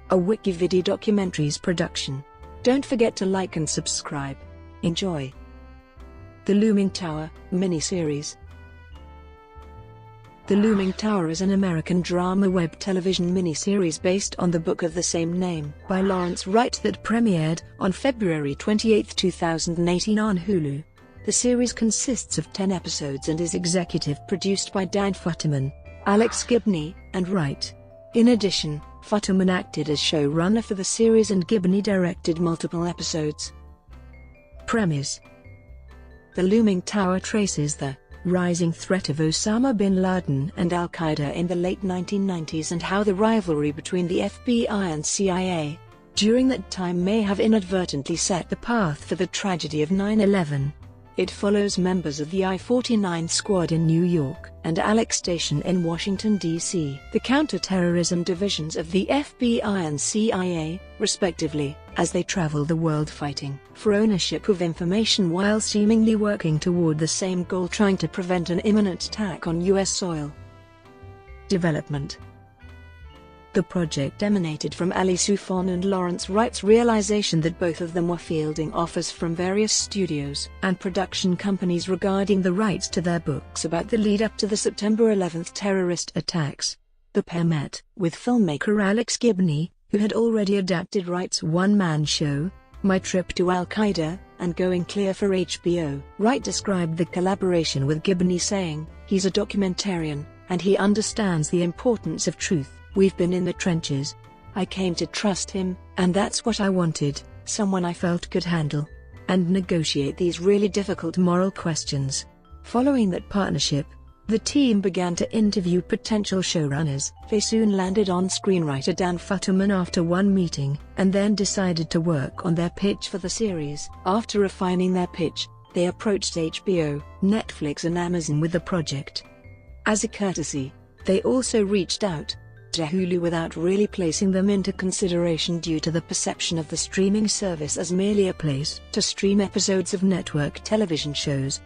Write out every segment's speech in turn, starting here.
a WikiVidi documentaries production. Don't forget to like and subscribe. Enjoy. The Looming Tower, miniseries. The Looming Tower is an American drama web television miniseries based on the book of the same name by Lawrence Wright that premiered on February 28, 2018 on Hulu. The series consists of 10 episodes and is executive produced by Dan Futterman, Alex Gibney, and Wright. In addition, Futterman acted as showrunner for the series and Gibney directed multiple episodes. Premise: The Looming Tower traces the rising threat of Osama bin Laden and Al-Qaeda in the late 1990s and how the rivalry between the FBI and CIA during that time may have inadvertently set the path for the tragedy of 9/11. It follows members of the I-49 squad in New York and Alex Station in Washington, D.C., the counterterrorism divisions of the FBI and CIA, respectively, as they travel the world fighting for ownership of information while seemingly working toward the same goal, trying to prevent an imminent attack on U.S. soil. Development: The project emanated from Ali Soufan and Lawrence Wright's realization that both of them were fielding offers from various studios and production companies regarding the rights to their books about the lead-up to the September 11 terrorist attacks. The pair met with filmmaker Alex Gibney, who had already adapted Wright's one-man show, My Trip to Al-Qaeda, and Going Clear for HBO. Wright described the collaboration with Gibney saying, "He's a documentarian, and he understands the importance of truth. We've been in the trenches. I came to trust him, and that's what I wanted, someone I felt could handle and negotiate these really difficult moral questions." Following that partnership, the team began to interview potential showrunners. They soon landed on screenwriter Dan Futterman after one meeting, and then decided to work on their pitch for the series. After refining their pitch, they approached HBO, Netflix and Amazon with the project. As a courtesy, they also reached out to Hulu without really placing them into consideration due to the perception of the streaming service as merely a place to stream episodes of network television shows.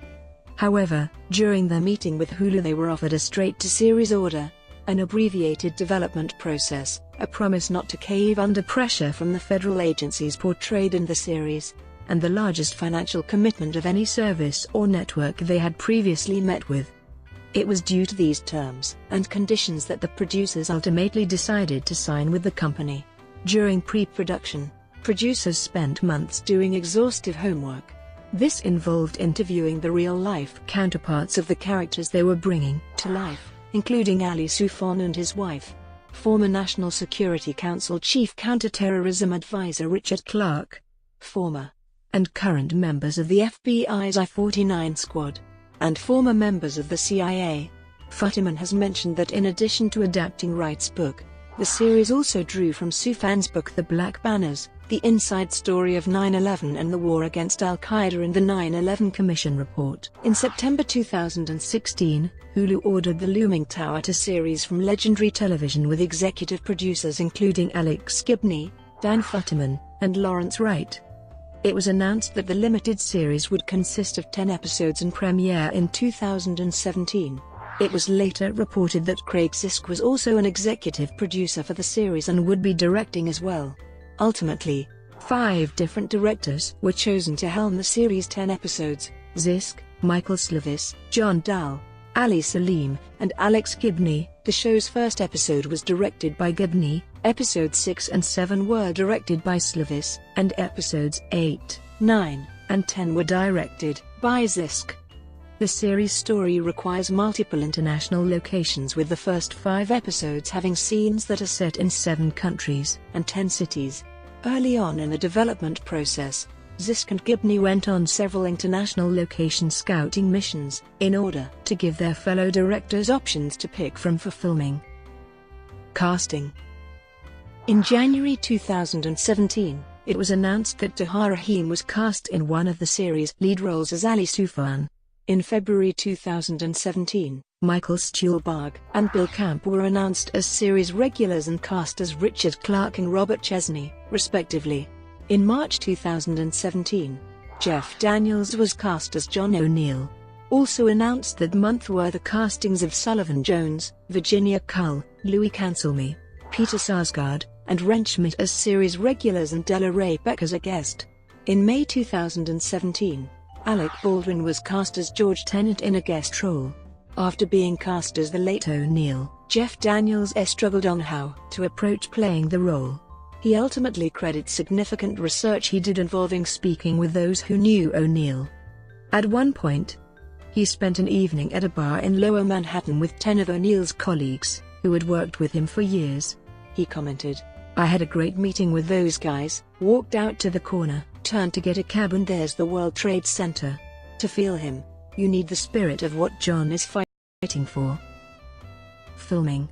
However, during their meeting with Hulu they were offered a straight-to-series order, an abbreviated development process, a promise not to cave under pressure from the federal agencies portrayed in the series, and the largest financial commitment of any service or network they had previously met with. It was due to these terms and conditions that the producers ultimately decided to sign with the company. During pre-production, producers spent months doing exhaustive homework. This involved interviewing the real-life counterparts of the characters they were bringing to life, including Ali Soufan and his wife, former National Security Council Chief Counterterrorism Advisor Richard Clarke, former and current members of the FBI's I-49 squad, and former members of the CIA. Futterman has mentioned that in addition to adapting Wright's book, the series also drew from Soufan's book The Black Banners, the inside story of 9/11 and the war against Al-Qaeda in the 9/11 Commission report. In September 2016, Hulu ordered The Looming Tower to series from Legendary Television with executive producers including Alex Gibney, Dan Futterman, and Lawrence Wright. It was announced that the limited series would consist of 10 episodes and premiere in 2017. It was later reported that Craig Zisk was also an executive producer for the series and would be directing as well. Ultimately, 5 different directors were chosen to helm the series' 10 episodes: Zisk, Michael Slovis, John Dahl, Ali Salim, and Alex Gibney. The show's first episode was directed by Gibney, episodes 6 and 7 were directed by Slovis, and episodes 8, 9, and 10 were directed by Zisk. The series' story requires multiple international locations, with the first 5 episodes having scenes that are set in 7 countries and 10 cities. Early on in the development process, Zisk and Gibney went on several international location scouting missions in order to give their fellow directors options to pick from for filming. Casting. In January 2017, it was announced that Tahar Rahim was cast in one of the series' lead roles as Ali Soufan. In February 2017, Michael Stuhlbarg and Bill Camp were announced as series regulars and cast as Richard Clarke and Robert Chesney, respectively. In March 2017, Jeff Daniels was cast as John O'Neill. Also announced that month were the castings of Sullivan Jones, Virginia Cull, Louis Cancelme, Peter Sarsgaard, and Ren Schmidt as series regulars and Della Ray Beck as a guest. In May 2017, Alec Baldwin was cast as George Tennant in a guest role. After being cast as the late O'Neill, Jeff Daniels struggled on how to approach playing the role. He ultimately credits significant research he did involving speaking with those who knew O'Neill. At one point, he spent an evening at a bar in Lower Manhattan with 10 of O'Neill's colleagues, who had worked with him for years. He commented, "I had a great meeting with those guys, walked out to the corner, turned to get a cab and there's the World Trade Center. To feel him, you need the spirit of what John is fighting for." Filming.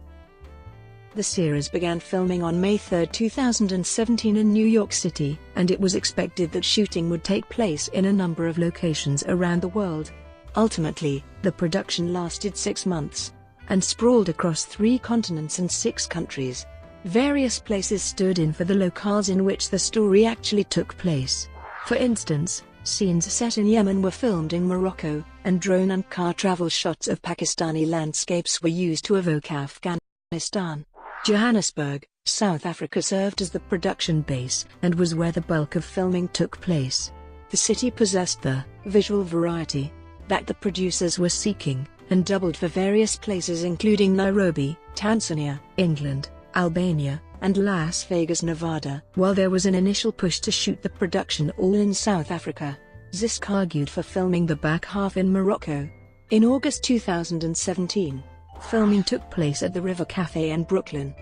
The series began filming on May 3, 2017 in New York City, and it was expected that shooting would take place in a number of locations around the world. Ultimately, the production lasted 6 months and sprawled across 3 continents and 6 countries. Various places stood in for the locales in which the story actually took place. For instance, scenes set in Yemen were filmed in Morocco, and drone and car travel shots of Pakistani landscapes were used to evoke Afghanistan. Johannesburg, South Africa served as the production base and was where the bulk of filming took place. The city possessed the visual variety that the producers were seeking, and doubled for various places including Nairobi, Tanzania, England, Albania, and Las Vegas, Nevada. While there was an initial push to shoot the production all in South Africa, Zisk argued for filming the back half in Morocco. In August 2017, filming took place at the River Cafe in Brooklyn.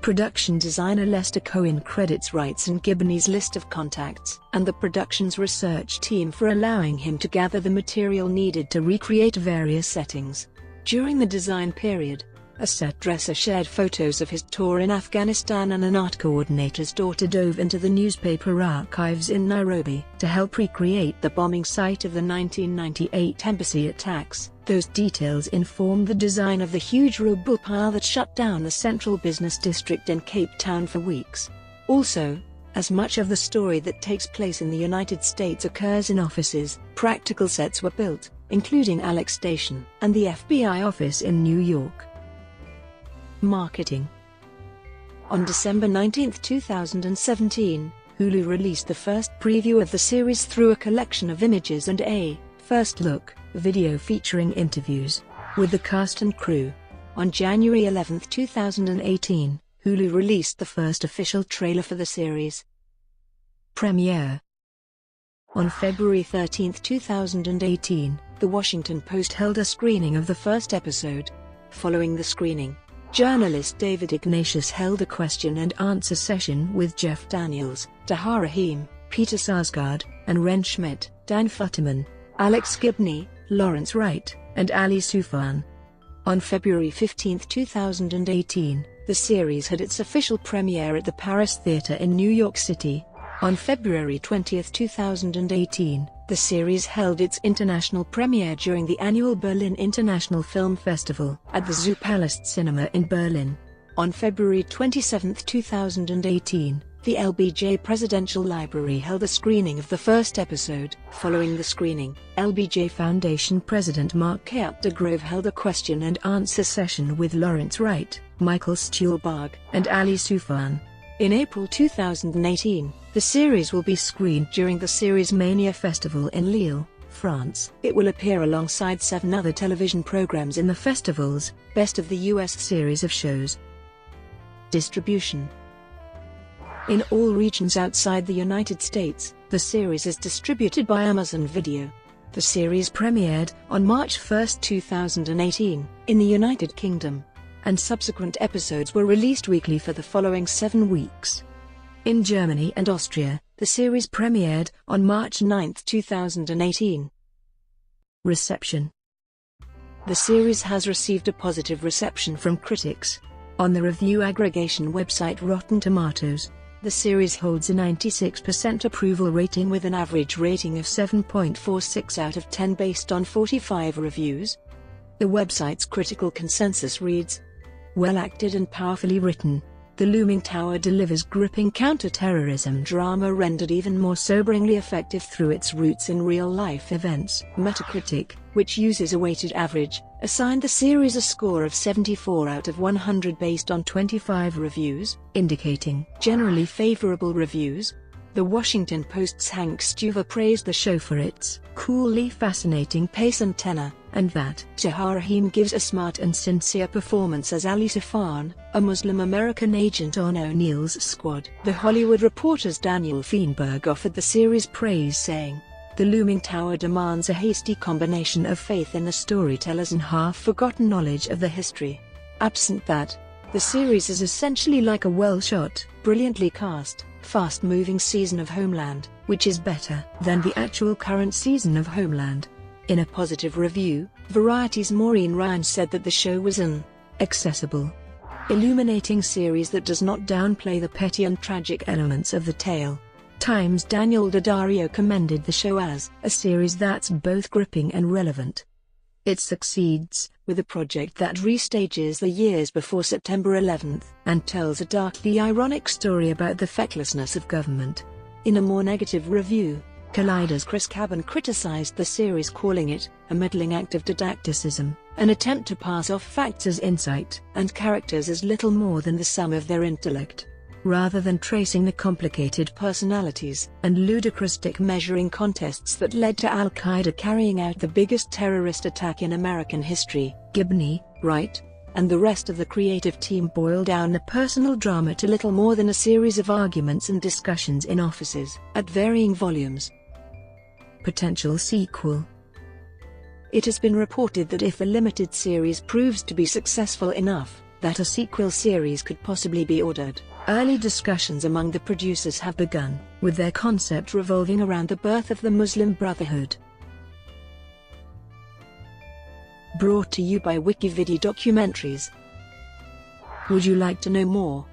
Production designer Lester Cohen credits Wright's and Gibney's list of contacts and the production's research team for allowing him to gather the material needed to recreate various settings. During the design period, a set dresser shared photos of his tour in Afghanistan, and an art coordinator's daughter dove into the newspaper archives in Nairobi to help recreate the bombing site of the 1998 embassy attacks. Those details inform the design of the huge rubble pile that shut down the central business district in Cape Town for weeks. Also, as much of the story that takes place in the United States occurs in offices, practical sets were built, including Alex Station and the FBI office in New York. Marketing. On December 19, 2017, Hulu released the first preview of the series through a collection of images and a first look video featuring interviews with the cast and crew. On January 11, 2018, Hulu released the first official trailer for the series. Premiere. On February 13, 2018, The Washington Post held a screening of the first episode. Following the screening, journalist David Ignatius held a question-and-answer session with Jeff Daniels, Tahar Rahim, Peter Sarsgaard, and Ren Schmidt, Dan Futterman, Alex Gibney, Lawrence Wright, and Ali Soufan. On February 15, 2018, the series had its official premiere at the Paris Theatre in New York City. On February 20, 2018, the series held its international premiere during the annual Berlin International Film Festival at the Zoopalast Cinema in Berlin. On February 27, 2018, the LBJ Presidential Library held a screening of the first episode. Following the screening, LBJ Foundation President Mark Capdegrove held a question-and-answer session with Lawrence Wright, Michael Stuhlbarg, and Ali Soufan. In April 2018, the series will be screened during the Series Mania Festival in Lille, France. It will appear alongside 7 other television programs in the festival's Best of the US series of shows. Distribution. In all regions outside the United States, the series is distributed by Amazon Video. The series premiered on March 1, 2018, in the United Kingdom, and subsequent episodes were released weekly for the following 7 weeks. In Germany and Austria, the series premiered on March 9, 2018. Reception. The series has received a positive reception from critics. On the review aggregation website Rotten Tomatoes, the series holds a 96% approval rating with an average rating of 7.46 out of 10 based on 45 reviews. The website's critical consensus reads, "Well acted and powerfully written. The Looming Tower delivers gripping counter-terrorism drama rendered even more soberingly effective through its roots in real-life events. Metacritic, which uses a weighted average, assigned the series a score of 74 out of 100 based on 25 reviews, indicating generally favorable reviews. The Washington Post's Hank Stuever praised the show for its coolly fascinating pace and tenor, and that Tahar Rahim gives a smart and sincere performance as Ali Safan, a Muslim-American agent on O'Neill's squad. The Hollywood Reporter's Daniel Feinberg offered the series praise, saying, "The Looming Tower demands a hasty combination of faith in the storytellers and half-forgotten knowledge of the history. Absent that, the series is essentially like a well-shot, brilliantly cast, fast-moving season of Homeland, which is better than the actual current season of Homeland." In a positive review, Variety's Maureen Ryan said that the show was an accessible, illuminating series that does not downplay the petty and tragic elements of the tale. Time's Daniel Daddario commended the show as a series that's both gripping and relevant. It succeeds, with a project that restages the years before September 11th, and tells a darkly ironic story about the fecklessness of government. In a more negative review, Collider's Chris Cabin criticized the series, calling it a meddling act of didacticism, an attempt to pass off facts as insight and characters as little more than the sum of their intellect, rather than tracing the complicated personalities and ludicrous stick-measuring contests that led to Al-Qaeda carrying out the biggest terrorist attack in American history. Gibney, Wright, and the rest of the creative team boil down the personal drama to little more than a series of arguments and discussions in offices at varying volumes. Potential sequel. It has been reported that if the limited series proves to be successful enough, that a sequel series could possibly be ordered. Early discussions among the producers have begun, with their concept revolving around the birth of the Muslim Brotherhood. Brought to you by WikiVidi Documentaries. Would you like to know more?